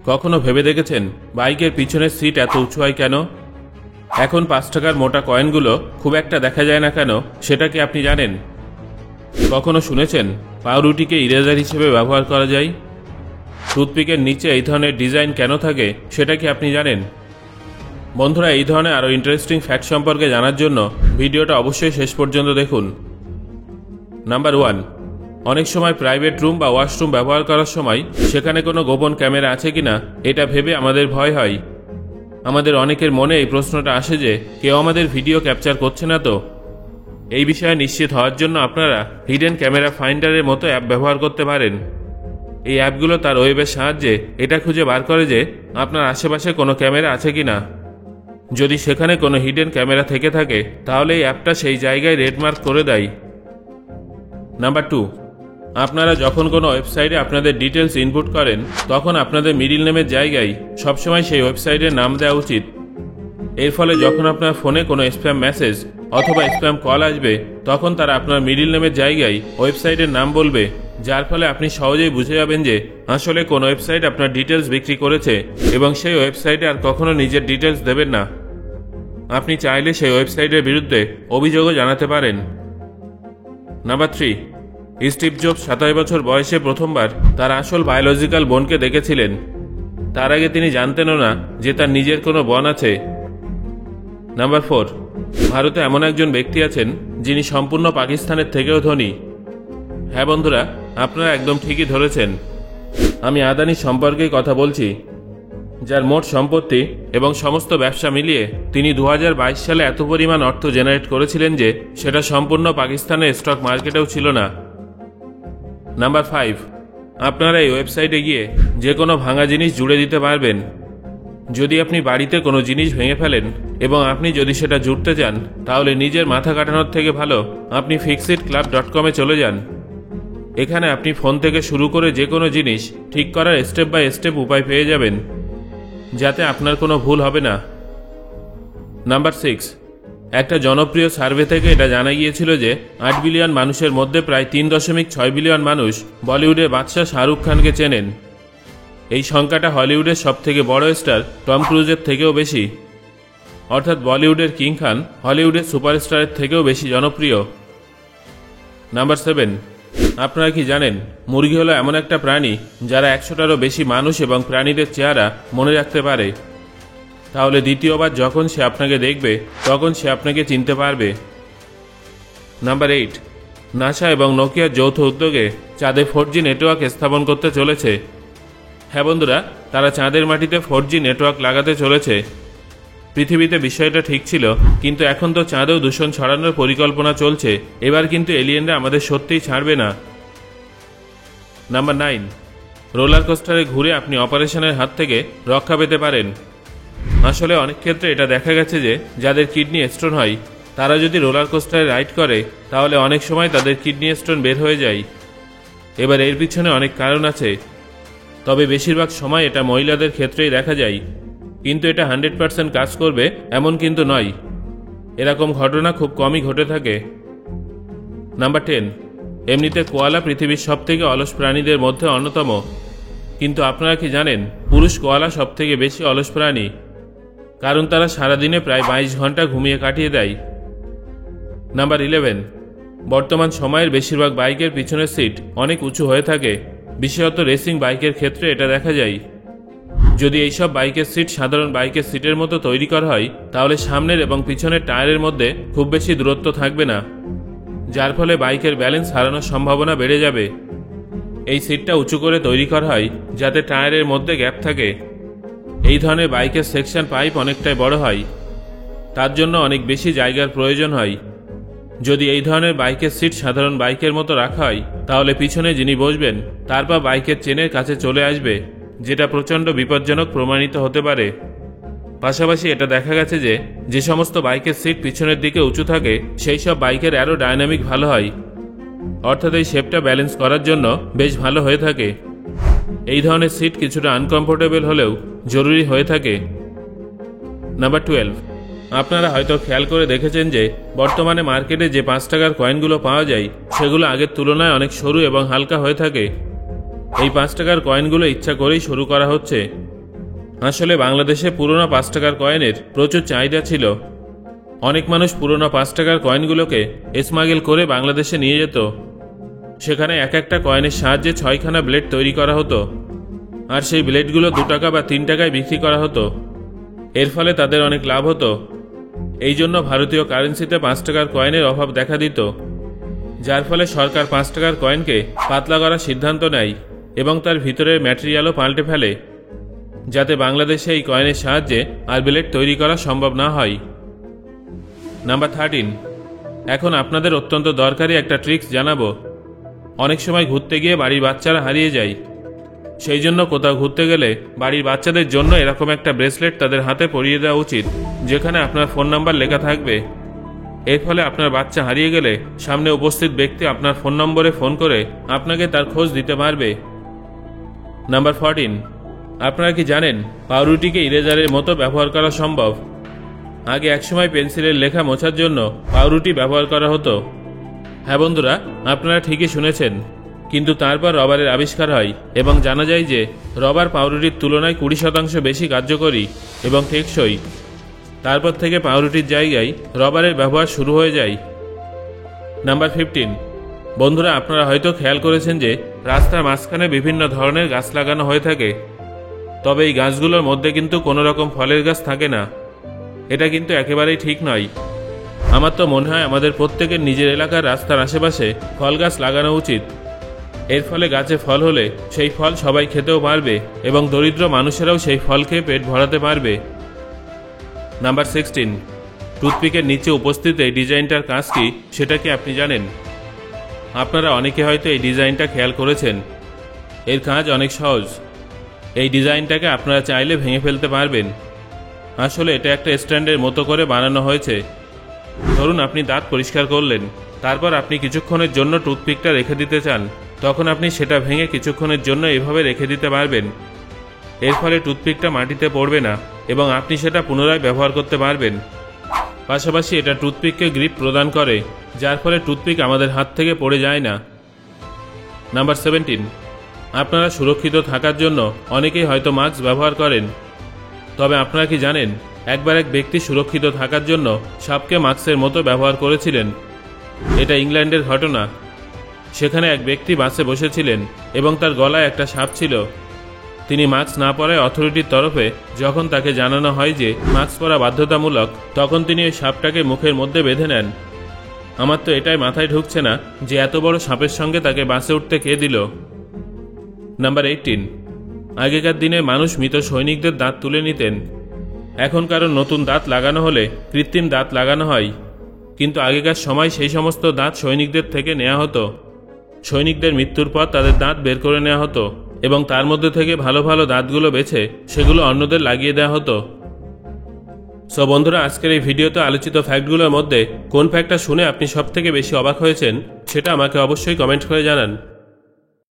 কখনো ভেবে দেখেছেন বাইকের পিছনের সিট এত উঁচু হয় কেন? এখন 5 টাকার মোটা কয়েনগুলো খুব একটা দেখা যায় না কেন, সেটা কি আপনি জানেন? কখনো শুনেছেন পাউরুটিকে ইরেজার হিসেবে ব্যবহার করা যায়? টুথপিকের নিচে এই ধরনের ডিজাইন কেন থাকে, সেটা কি আপনি জানেন? বন্ধুরা, এই ধরনের আরও ইন্টারেস্টিং ফ্যাক্ট সম্পর্কে জানার জন্য ভিডিওটা অবশ্যই শেষ পর্যন্ত দেখুন। নাম্বার 1, অনেক সময় প্রাইভেট রুম বা ওয়াশরুম ব্যবহার করার সময় সেখানে কোনো গোপন ক্যামেরা আছে কিনা এটা ভেবে আমাদের ভয় হয়। আমাদের অনেকের মনে এই প্রশ্নটা আসে যে কেউ আমাদের ভিডিও ক্যাপচার করছে না তো? এই বিষয়ে নিশ্চিত হওয়ার জন্য আপনারা হিডেন ক্যামেরা ফাইন্ডারের মতো অ্যাপ ব্যবহার করতে পারেন। এই অ্যাপগুলো তার ওয়েবের সাহায্যে এটা খুঁজে বার করে যে আপনার আশেপাশে কোনো ক্যামেরা আছে কিনা। যদি সেখানে কোনো হিডেন ক্যামেরা থেকে থাকে তাহলে এই অ্যাপটা সেই জায়গায় রেডমার্ক করে দেয়। নাম্বার 2, আপনারা যখন কোনো ওয়েবসাইটে আপনাদের ডিটেলস ইনপুট করেন তখন আপনাদের মিডল নেমের জায়গায় সবসময় সেই ওয়েবসাইটের নাম দেওয়া উচিত। এর ফলে যখন আপনার ফোনে কোনো স্প্যাম মেসেজ অথবা স্প্যাম কল আসবে তখন তারা আপনার মিডল নেমের জায়গায় ওয়েবসাইটের নাম বলবে, যার ফলে আপনি সহজেই বুঝে যাবেন যে আসলে কোন ওয়েবসাইট আপনার ডিটেলস বিক্রি করেছে এবং সেই ওয়েবসাইটে আর কখনো নিজের ডিটেলস দেবেন না। আপনি চাইলে সেই ওয়েবসাইটের বিরুদ্ধে অভিযোগও জানাতে পারেন। নাম্বার 3, স্টিভ জবস 27 বছর বয়সে প্রথমবার তার আসল বায়োলজিক্যাল বোনকে দেখেছিলেন। তার আগে তিনি জানতেনও না যে তার নিজের কোনো বোন আছে। নাম্বার 4, ভারতে এমন একজন ব্যক্তি আছেন যিনি সম্পূর্ণ পাকিস্তানের থেকেও ধনী। হ্যাঁ বন্ধুরা, আপনারা একদম ঠিকই ধরেছেন। আমি আদানি সম্পর্কেই কথা বলছি, যার মোট সম্পত্তি এবং সমস্ত ব্যবসা মিলিয়ে তিনি 2022 সালে এত পরিমাণ অর্থ জেনারেট করেছিলেন যে সেটা সম্পূর্ণ পাকিস্তানের স্টক মার্কেটেও ছিল না। নাম্বার 5, আপনারা এই ওয়েবসাইটে গিয়ে যে কোনো ভাঙা জিনিস জুড়ে দিতে পারবেন। যদি আপনি বাড়িতে কোনো জিনিস ভেঙে ফেলেন এবং আপনি যদি সেটা জুড়তে চান তাহলে নিজের মাথা কাটানোর থেকে ভালো আপনি fixitclub.com-এ চলে যান। এখানে আপনি ফোন থেকে শুরু করে যে কোনো জিনিস ঠিক করার স্টেপ বাই স্টেপ উপায় পেয়ে যাবেন, যাতে আপনার কোনো ভুল হবে না। নাম্বার 6, একটা জনপ্রিয় সার্ভে থেকে এটা জানা গিয়েছিল যে 8 বিলিয়ন মানুষের মধ্যে প্রায় 3.6 বিলিয়ন মানুষ বলিউডের বাদশাহ শাহরুখ খানকে চেনেন। এই সংখ্যাটা হলিউডের সবথেকে বড় স্টার টম ক্রুজের থেকেও বেশি। অর্থাৎ বলিউডের কিং খান হলিউডের সুপারস্টারের থেকেও বেশি জনপ্রিয়। নাম্বার 7, আপনারা কি জানেন মুরগি হলো এমন একটা প্রাণী যারা 100টারও বেশি মানুষ এবং প্রাণীদের চেহারা মনে রাখতে পারে। তাহলে দ্বিতীয়বার যখন সে আপনাকে দেখবে তখন সে আপনাকে চিনতে পারবে। নাম্বার 8, নাসা এবং নোকিয়ার যৌথ উদ্যোগে চাঁদে 4G নেটওয়ার্ক স্থাপন করতে চলেছে। হ্যাঁ বন্ধুরা, তারা চাঁদের মাটিতে 4G নেটওয়ার্ক লাগাতে চলেছে। পৃথিবীতে বিষয়টা ঠিক ছিল, কিন্তু এখন তো চাঁদেও দূষণ ছড়ানোর পরিকল্পনা চলছে। এবার কিন্তু এলিয়েনরা আমাদের সত্যিই ছাড়বে না। নাম্বার 9, রোলার কোস্টারে ঘুরে আপনি অপারেশনের হাত থেকে রক্ষা পেতে পারেন। আসলে অনেক ক্ষেত্রে এটা দেখা গেছে যে যাদের কিডনি স্টোন হয় তারা যদি রোলার কোস্টারে রাইড করে তাহলে অনেক সময় তাদের কিডনি স্টোন বের হয়ে যায়। এবার এর পিছনে অনেক কারণ আছে, তবে বেশিরভাগ সময় এটা মহিলাদের ক্ষেত্রেই দেখা যায়। কিন্তু এটা 100% কাজ করবে এমন কিন্তু নয়। এরকম ঘটনা খুব কমই ঘটে থাকে। নাম্বার 10, এমনিতে কোয়ালা পৃথিবীর সবথেকে অলস প্রাণীদের মধ্যে অন্যতম। কিন্তু আপনারা কি জানেন পুরুষ কোয়ালা সবথেকে বেশি অলস প্রাণী, কারণ তারা সারাদিনে প্রায় 22 ঘন্টা ঘুমিয়ে কাটিয়ে দেয়। নাম্বার 11, বর্তমান সময়ের বেশিরভাগ বাইকের পিছনের সিট অনেক উঁচু হয়ে থাকে, বিশেষত রেসিং বাইকের ক্ষেত্রে এটা দেখা যায়। যদি এইসব বাইকের সিট সাধারণ বাইকের সিটের মতো তৈরি করা হয় তাহলে সামনের এবং পিছনের টায়ারের মধ্যে খুব বেশি দূরত্ব থাকবে না, যার ফলে বাইকের ব্যালেন্স হারানোর সম্ভাবনা বেড়ে যাবে। এই সিটটা উঁচু করে তৈরি করা হয় যাতে টায়ারের মধ্যে গ্যাপ থাকে। এই ধরনের বাইকের সেকশন পাইপ অনেকটাই বড় হয়, তার জন্য অনেক বেশি জায়গার প্রয়োজন হয়। যদি এই ধরনের বাইকের সিট সাধারণ বাইকের মতো রাখা হয় তাহলে পিছনে যিনি বসবেন তার পা বাইকের চেনের কাছে চলে আসবে, যেটা প্রচণ্ড বিপজ্জনক প্রমাণিত হতে পারে। পাশাপাশি এটা দেখা গেছে যে যে সমস্ত বাইকের সিট পিছনের দিকে উঁচু থাকে সেই সব বাইকের অ্যারোডাইনামিক ভালো হয়, অর্থাৎ এই শেপটা ব্যালেন্স করার জন্য বেশ ভালো হয়ে থাকে। এই ধরনের সিট কিছুটা আনকমফোর্টেবল হলেও জরুরি হয়ে থাকে। নাম্বার 12, আপনারা হয়তো খেয়াল করে দেখেছেন যে বর্তমানে মার্কেটে যে 5 টাকার কয়েনগুলো পাওয়া যায় সেগুলো আগের তুলনায় অনেক সরু এবং হালকা হয়ে থাকে। এই 5 টাকার কয়েনগুলো ইচ্ছা করেই শুরু করা হচ্ছে, আসলে বাংলাদেশে পুরনো 5 টাকার কয়েনের প্রচুর চাহিদা ছিল। অনেক মানুষ পুরনো 5 টাকার কয়েনগুলোকে স্মাগল করে বাংলাদেশে নিয়ে যেত। সেখানে এক একটা কয়েনের সাহায্যে 6খানা ব্লেড তৈরি করা হতো, আর সেই ব্লেডগুলো 2 টাকা বা 3 টাকায় বিক্রি করা হতো। এর ফলে তাদের অনেক লাভ হতো। এই জন্য ভারতীয় কারেন্সিতে 5 টাকার কয়েনের অভাব দেখা দিত, যার ফলে সরকার 5 টাকার কয়েনকে পাতলা করার সিদ্ধান্ত নেয় এবং তার ভিতরের ম্যাটেরিয়ালও পাল্টে ফেলে, যাতে বাংলাদেশে এই কয়েনের সাহায্যে আর ব্লেড তৈরি করা সম্ভব না হয়। নাম্বার 13, এখন আপনাদের অত্যন্ত দরকারি একটা ট্রিক্স জানাবো। অনেক সময় ঘুরতে গিয়ে বাড়ির বাচ্চারা হারিয়ে যায়। সেই জন্য কোথাও ঘুরতে গেলে বাড়ির বাচ্চাদের জন্য এরকম একটা ব্রেসলেট তাদের হাতে পরিয়ে দেওয়া উচিত, যেখানে আপনার ফোন নাম্বার লেখা থাকবে। এর ফলে আপনার বাচ্চা হারিয়ে গেলে সামনে উপস্থিত ব্যক্তি আপনার ফোন নম্বরে ফোন করে আপনাকে তার খোঁজ দিতে পারবে। নাম্বার 14, আপনারা কি জানেন পাউরুটিকে ইরেজারের মতো ব্যবহার করা সম্ভব? আগে একসময় পেন্সিলের লেখা মোছার জন্য পাউরুটি ব্যবহার করা হতো। হ্যাঁ বন্ধুরা, আপনারা ঠিকই শুনেছেন। কিন্তু তারপর রবারের আবিষ্কার হয় এবং জানা যায় যে রবার পাউরুটির তুলনায় 20% বেশি কার্যকরী এবং টেকসই। তারপর থেকে পাউরুটির জায়গায় রবারের ব্যবহার শুরু হয়ে যায়। নাম্বার 15, বন্ধুরা আপনারা হয়তো খেয়াল করেছেন যে রাস্তার মাঝখানে বিভিন্ন ধরনের গাছ লাগানো হয়ে থাকে, তবে এই গাছগুলোর মধ্যে কিন্তু কোনো রকম ফলের গাছ থাকে না। এটা কিন্তু একেবারেই ঠিক নয়। আমার তো মনে হয় আমাদের প্রত্যেকের নিজের এলাকার রাস্তার আশেপাশে ফল গাছ লাগানো উচিত। এর ফলে গাছে ফল হলে সেই ফল সবাই খেতেও পারবে এবং দরিদ্র মানুষেরাও সেই ফল খেয়ে পেট ভরাতে পারবে। নাম্বার 16, টুথপিকের নিচে উপস্থিত এই ডিজাইনটার কাজ কি সেটা কি আপনি জানেন? আপনারা অনেকে হয়তো এই ডিজাইনটা খেয়াল করেছেন। এর কাজ অনেক সহজ। এই ডিজাইনটাকে আপনারা চাইলে ভেঙে ফেলতে পারবেন। আসলে এটা একটা স্ট্যান্ডের মতো করে বানানো হয়েছে। ধরুন আপনি দাঁত পরিষ্কার করলেন, তারপর আপনি কিছুক্ষণের জন্য টুথপিকটা রেখে দিতে চান, তখন আপনি সেটা ভেঙে কিছুক্ষণের জন্য এভাবে রেখে দিতে পারবেন। এর ফলে টুথপিকটা মাটিতে পড়বে না এবং আপনি সেটা পুনরায় ব্যবহার করতে পারবেন। পাশাপাশি এটা টুথপিককে গ্রিপ প্রদান করে, যার ফলে টুথপিক আমাদের হাত থেকে পড়ে যায় না। নাম্বার 17, আপনারা সুরক্ষিত থাকার জন্য অনেকেই হয়তো মাস্ক ব্যবহার করেন। তবে আপনারা কি জানেন একবার এক ব্যক্তি সুরক্ষিত থাকার জন্য সাপকে মাস্কের মতো ব্যবহার করেছিলেন? এটা ইংল্যান্ডের ঘটনা। সেখানে এক ব্যক্তি বাসে বসেছিলেন এবং তার গলায় একটা সাপ ছিল। তিনি মাস্ক না পরায় অথরিটির তরফে যখন তাকে জানানো হয় যে মাস্ক পরা বাধ্যতামূলক, তখন তিনি ওই সাপটাকে মুখের মধ্যে বেঁধে নেন। আমার তো এটাই মাথায় ঢুকছে না যে এত বড় সাপের সঙ্গে তাকে বাসে উঠতে কে দিল। নাম্বার 18, আগেকার দিনে মানুষ মৃত সৈনিকদের দাঁত তুলে নিতেন। এখন কারো নতুন দাঁত লাগানো হলে কৃত্রিম দাঁত লাগানো হয়, কিন্তু আগেকার সময় সেই সমস্ত দাঁত সৈনিকদের থেকে নেওয়া হতো। সৈনিকদের মৃত্যুর পর তাদের দাঁত বের করে নেওয়া হতো এবং তার মধ্যে থেকে ভালো ভালো দাঁতগুলো বেছে সেগুলো অন্যদের লাগিয়ে দেওয়া হতো। সো বন্ধুরা, আজকের এই ভিডিওতে আলোচিত ফ্যাক্টগুলোর মধ্যে কোন ফ্যাক্টটা শুনে আপনি সব থেকে বেশি অবাক হয়েছেন সেটা আমাকে অবশ্যই কমেন্ট করে জানান।